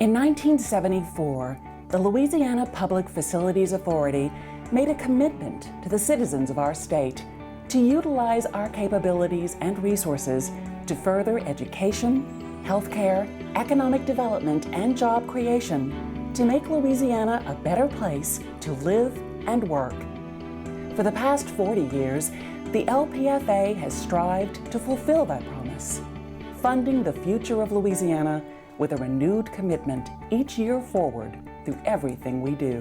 In 1974, the Louisiana Public Facilities Authority made a commitment to the citizens of our state to utilize our capabilities and resources to further education, healthcare, economic development, and job creation to make Louisiana a better place to live and work. For the past 40 years, the LPFA has strived to fulfill that promise, funding the future of Louisiana with a renewed commitment each year forward through everything we do.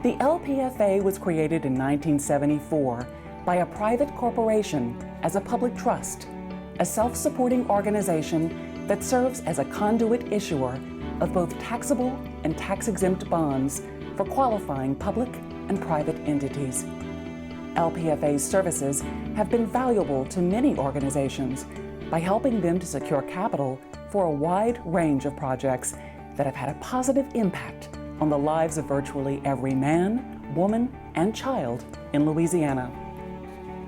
The LPFA was created in 1974 by a private corporation as a public trust, a self-supporting organization that serves as a conduit issuer of both taxable and tax-exempt bonds for qualifying public and private entities. LPFA's services have been valuable to many organizations by helping them to secure capital for a wide range of projects that have had a positive impact on the lives of virtually every man, woman, and child in Louisiana.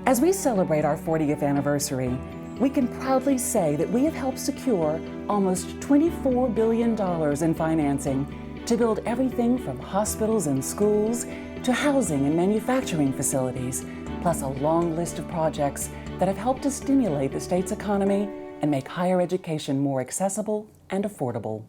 As we celebrate our 40th anniversary, we can proudly say that we have helped secure almost $24 billion in financing to build everything from hospitals and schools to housing and manufacturing facilities, plus a long list of projects that have helped to stimulate the state's economy and make higher education more accessible and affordable.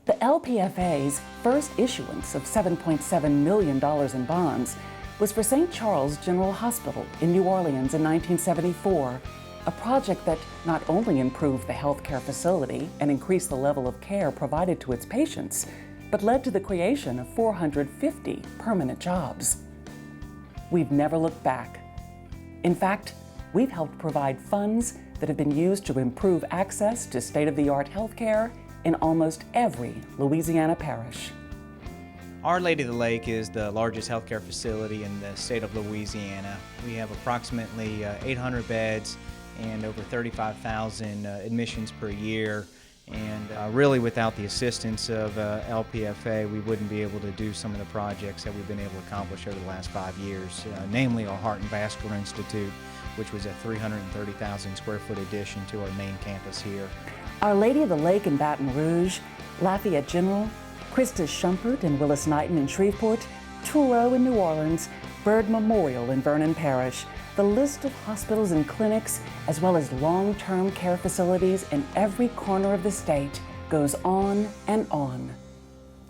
The LPFA's first issuance of $7.7 million in bonds was for St. Charles General Hospital in New Orleans in 1974, a project that not only improved the healthcare facility and increased the level of care provided to its patients, but led to the creation of 450 permanent jobs. We've never looked back. In fact, we've helped provide funds that have been used to improve access to state-of-the-art healthcare in almost every Louisiana parish. Our Lady of the Lake is the largest healthcare facility in the state of Louisiana. We have approximately 800 beds and over 35,000 admissions per year. And really, without the assistance of LPFA, we wouldn't be able to do some of the projects that we've been able to accomplish over the last 5 years, namely our Heart and Vascular Institute, which was a 330,000 square foot addition to our main campus here. Our Lady of the Lake in Baton Rouge, Lafayette General, Christus Schumpert and Willis Knighton in Shreveport, Touro in New Orleans, Byrd Memorial in Vernon Parish. The list of hospitals and clinics, as well as long-term care facilities in every corner of the state, goes on and on.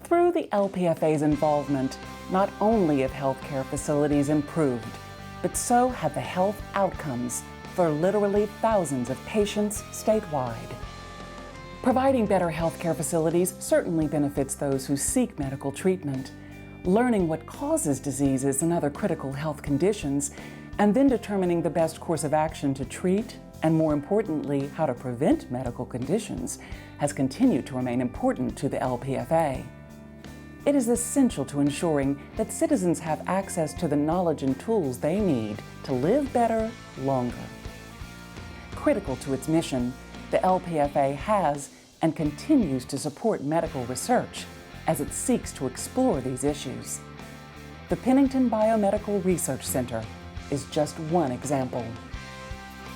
Through the LPFA's involvement, not only have healthcare facilities improved, but so have the health outcomes for literally thousands of patients statewide. Providing better healthcare facilities certainly benefits those who seek medical treatment. Learning what causes diseases and other critical health conditions, and then determining the best course of action to treat, and more importantly, how to prevent medical conditions, has continued to remain important to the LPFA. It is essential to ensuring that citizens have access to the knowledge and tools they need to live better, longer. Critical to its mission, the LPFA has and continues to support medical research as it seeks to explore these issues. The Pennington Biomedical Research Center is just one example.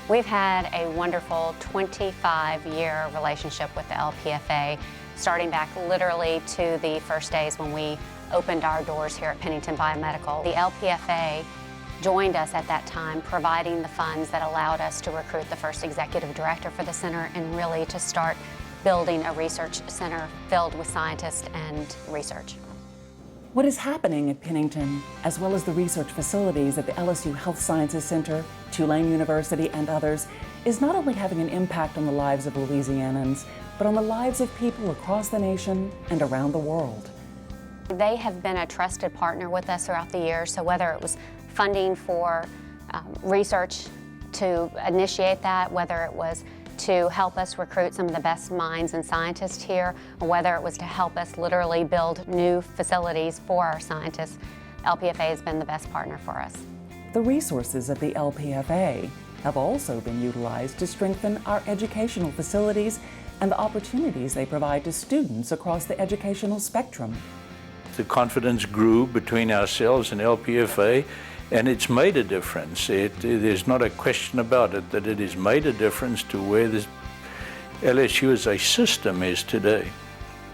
We've had a wonderful 25-year relationship with the LPFA, starting back literally to the first days when we opened our doors here at Pennington Biomedical. The LPFA joined us at that time, providing the funds that allowed us to recruit the first executive director for the center and really to start building a research center filled with scientists and research. What is happening at Pennington, as well as the research facilities at the LSU Health Sciences Center, Tulane University, and others, is not only having an impact on the lives of Louisianans, but on the lives of people across the nation and around the world. They have been a trusted partner with us throughout the years, so whether it was funding for research to initiate that, whether it was to help us recruit some of the best minds and scientists here, or whether it was to help us literally build new facilities for our scientists, LPFA has been the best partner for us. The resources of the LPFA have also been utilized to strengthen our educational facilities and the opportunities they provide to students across the educational spectrum. The confidence grew between ourselves and LPFA, and it's made a difference. There's not a question about it that it has made a difference to where this LSU as a system is today.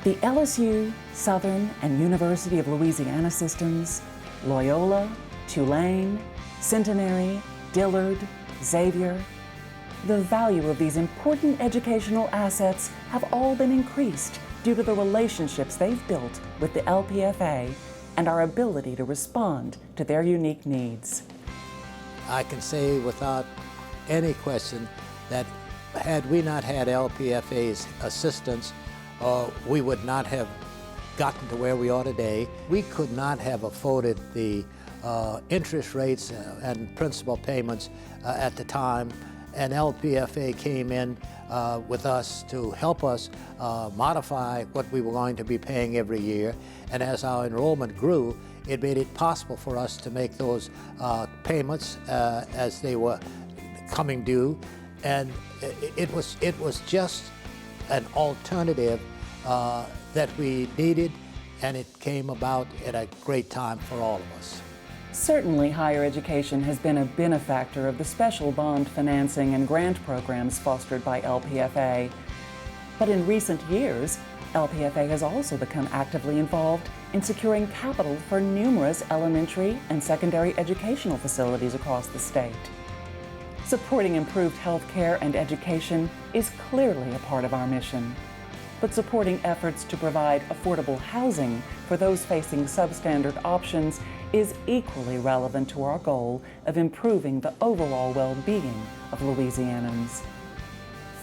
The LSU, Southern, and University of Louisiana systems, Loyola, Tulane, Centenary, Dillard, Xavier, the value of these important educational assets have all been increased due to the relationships they've built with the LPFA and our ability to respond to their unique needs. I can say without any question that had we not had LPFA's assistance, we would not have gotten to where we are today. We could not have afforded the interest rates and principal payments at the time, and LPFA came in with us to help us modify what we were going to be paying every year. And as our enrollment grew, it made it possible for us to make those payments as they were coming due. And it was just an alternative that we needed, and it came about at a great time for all of us. Certainly, higher education has been a benefactor of the special bond financing and grant programs fostered by LPFA. But in recent years, LPFA has also become actively involved in securing capital for numerous elementary and secondary educational facilities across the state. Supporting improved health care and education is clearly a part of our mission. But supporting efforts to provide affordable housing for those facing substandard options is equally relevant to our goal of improving the overall well-being of Louisianans.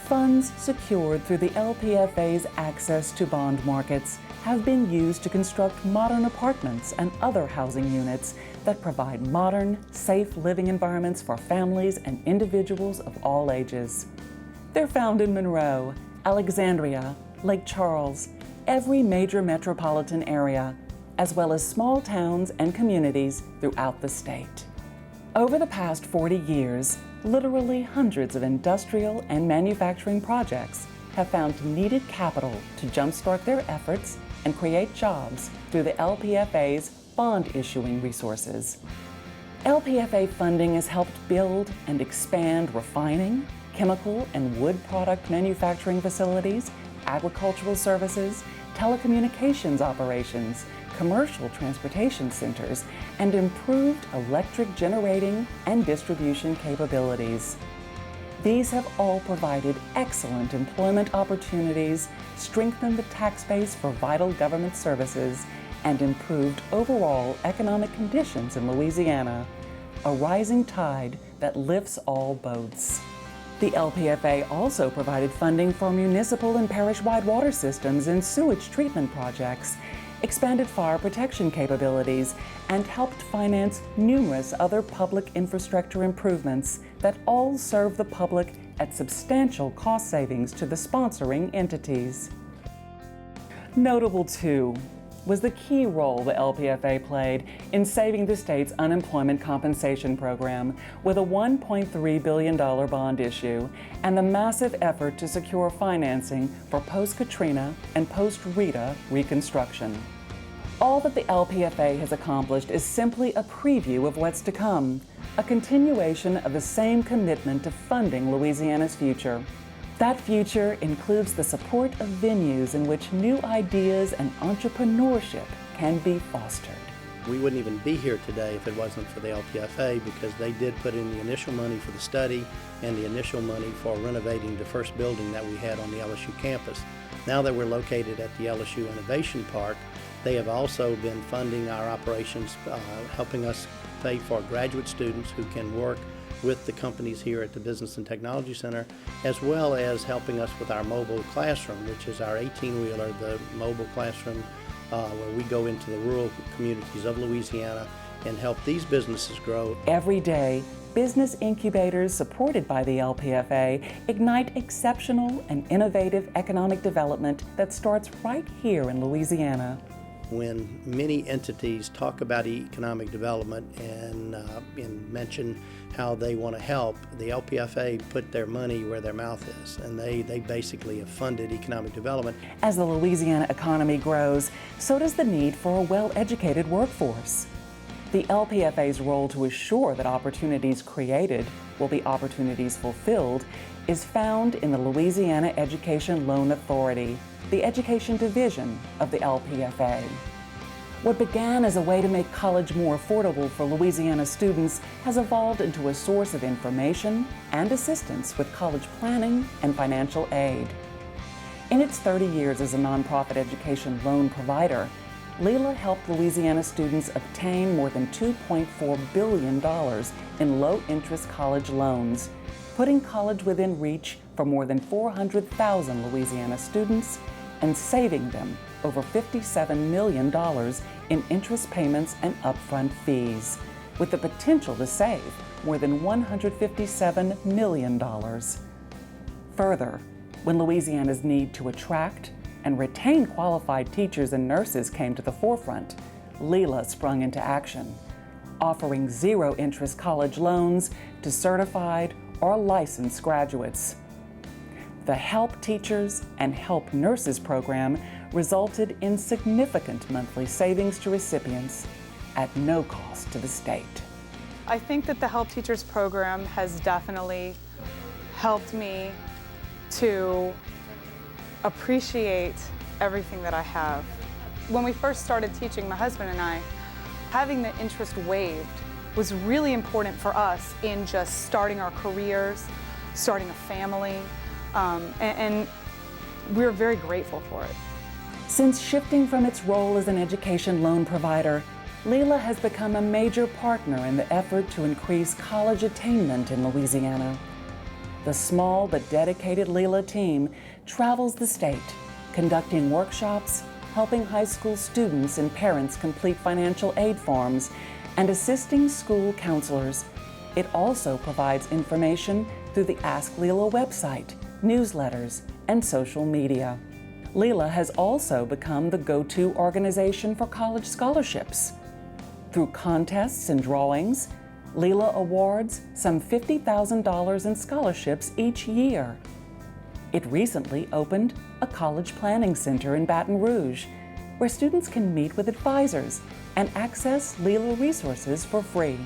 Funds secured through the LPFA's access to bond markets have been used to construct modern apartments and other housing units that provide modern, safe living environments for families and individuals of all ages. They're found in Monroe, Alexandria, Lake Charles, every major metropolitan area, as well as small towns and communities throughout the state. Over the past 40 years, literally hundreds of industrial and manufacturing projects have found needed capital to jumpstart their efforts and create jobs through the LPFA's bond issuing resources. LPFA funding has helped build and expand refining, chemical and wood product manufacturing facilities, agricultural services, telecommunications operations, commercial transportation centers, and improved electric generating and distribution capabilities. These have all provided excellent employment opportunities, strengthened the tax base for vital government services, and improved overall economic conditions in Louisiana, a rising tide that lifts all boats. The LPFA also provided funding for municipal and parish-wide water systems and sewage treatment projects, expanded fire protection capabilities, and helped finance numerous other public infrastructure improvements that all serve the public at substantial cost savings to the sponsoring entities. Notable, too, was the key role the LPFA played in saving the state's unemployment compensation program with a $1.3 billion bond issue and the massive effort to secure financing for post-Katrina and post-Rita reconstruction. All that the LPFA has accomplished is simply a preview of what's to come, a continuation of the same commitment to funding Louisiana's future. That future includes the support of venues in which new ideas and entrepreneurship can be fostered. We wouldn't even be here today if it wasn't for the LPFA, because they did put in the initial money for the study and the initial money for renovating the first building that we had on the LSU campus. Now that we're located at the LSU Innovation Park, they have also been funding our operations, helping us pay for graduate students who can work with the companies here at the Business and Technology Center, as well as helping us with our mobile classroom, which is our 18-wheeler, the mobile classroom where we go into the rural communities of Louisiana and help these businesses grow. Every day, business incubators supported by the LPFA ignite exceptional and innovative economic development that starts right here in Louisiana. When many entities talk about economic development and mention how they want to help, the LPFA put their money where their mouth is, and they basically have funded economic development. As the Louisiana economy grows, so does the need for a well-educated workforce. The LPFA's role to assure that opportunities created will be opportunities fulfilled is found in the Louisiana Education Loan Authority, the education division of the LPFA. What began as a way to make college more affordable for Louisiana students has evolved into a source of information and assistance with college planning and financial aid. In its 30 years as a nonprofit education loan provider, LELA helped Louisiana students obtain more than $2.4 billion in low-interest college loans, putting college within reach for more than 400,000 Louisiana students and saving them over $57 million in interest payments and upfront fees, with the potential to save more than $157 million. Further, when Louisiana's need to attract and retain qualified teachers and nurses came to the forefront, LELA sprung into action, offering zero-interest college loans to certified or licensed graduates. The Help Teachers and Help Nurses program resulted in significant monthly savings to recipients at no cost to the state. I think that the Help Teachers program has definitely helped me to appreciate everything that I have. When we first started teaching, my husband and I, having the interest waived was really important for us in just starting our careers, starting a family, and we're very grateful for it. Since shifting from its role as an education loan provider, LELA has become a major partner in the effort to increase college attainment in Louisiana. The small but dedicated LELA team travels the state, conducting workshops, helping high school students and parents complete financial aid forms, and assisting school counselors. It also provides information through the Ask LELA website, newsletters, and social media. LELA has also become the go-to organization for college scholarships. Through contests and drawings, LELA awards some $50,000 in scholarships each year. It recently opened a college planning center in Baton Rouge, where students can meet with advisors and access LELA resources for free.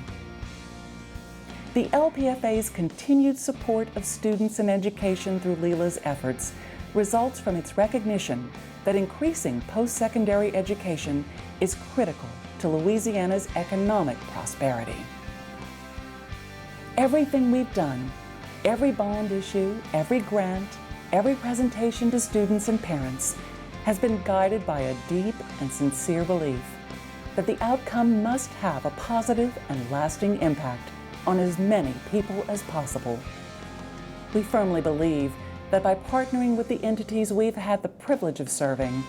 The LPFA's continued support of students in education through LELA's efforts results from its recognition that increasing post-secondary education is critical to Louisiana's economic prosperity. Everything we've done, every bond issue, every grant, every presentation to students and parents has been guided by a deep and sincere belief that the outcome must have a positive and lasting impact on as many people as possible. We firmly believe that by partnering with the entities we've had the privilege of serving,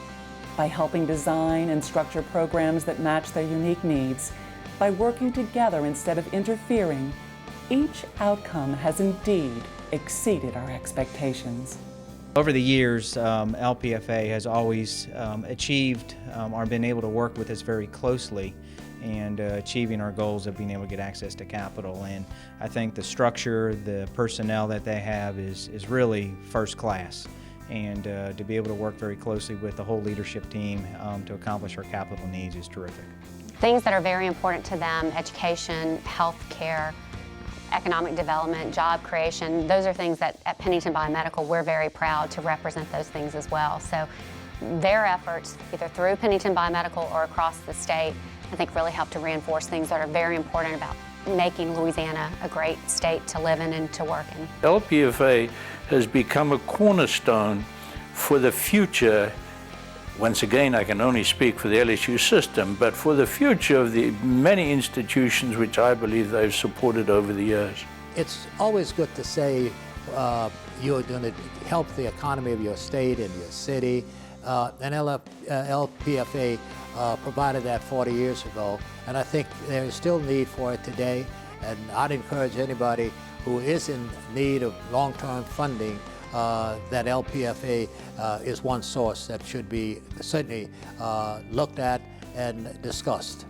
by helping design and structure programs that match their unique needs, by working together instead of interfering, each outcome has indeed exceeded our expectations. Over the years, LPFA has always achieved or been able to work with us very closely and achieving our goals of being able to get access to capital. And I think the structure, the personnel that they have is really first class. And to be able to work very closely with the whole leadership team to accomplish our capital needs is terrific. Things that are very important to them, education, health care, economic development, job creation, those are things that at Pennington Biomedical we're very proud to represent those things as well. So their efforts, either through Pennington Biomedical or across the state, I think really help to reinforce things that are very important about making Louisiana a great state to live in and to work in. LPFA has become a cornerstone for the future. Once again, I can only speak for the LSU system, but for the future of the many institutions which I believe they've supported over the years. It's always good to say you're going to help the economy of your state and your city. And LPFA provided that 40 years ago, and I think there is still need for it today. And I'd encourage anybody who is in need of long-term funding that LPFA is one source that should be certainly looked at and discussed.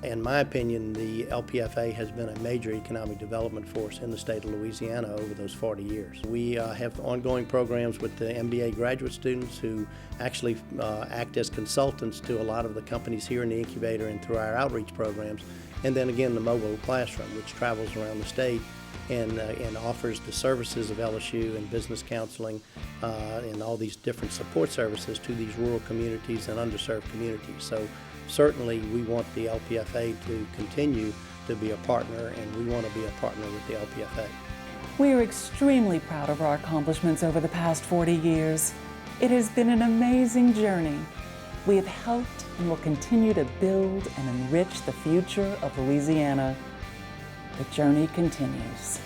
In my opinion, the LPFA has been a major economic development force in the state of Louisiana over those 40 years. We have ongoing programs with the MBA graduate students who actually act as consultants to a lot of the companies here in the incubator and through our outreach programs. And then again, the mobile classroom, which travels around the state and offers the services of LSU and business counseling and all these different support services to these rural communities and underserved communities. So certainly we want the LPFA to continue to be a partner, and we want to be a partner with the LPFA. We are extremely proud of our accomplishments over the past 40 years. It has been an amazing journey. We have helped and will continue to build and enrich the future of Louisiana. The journey continues.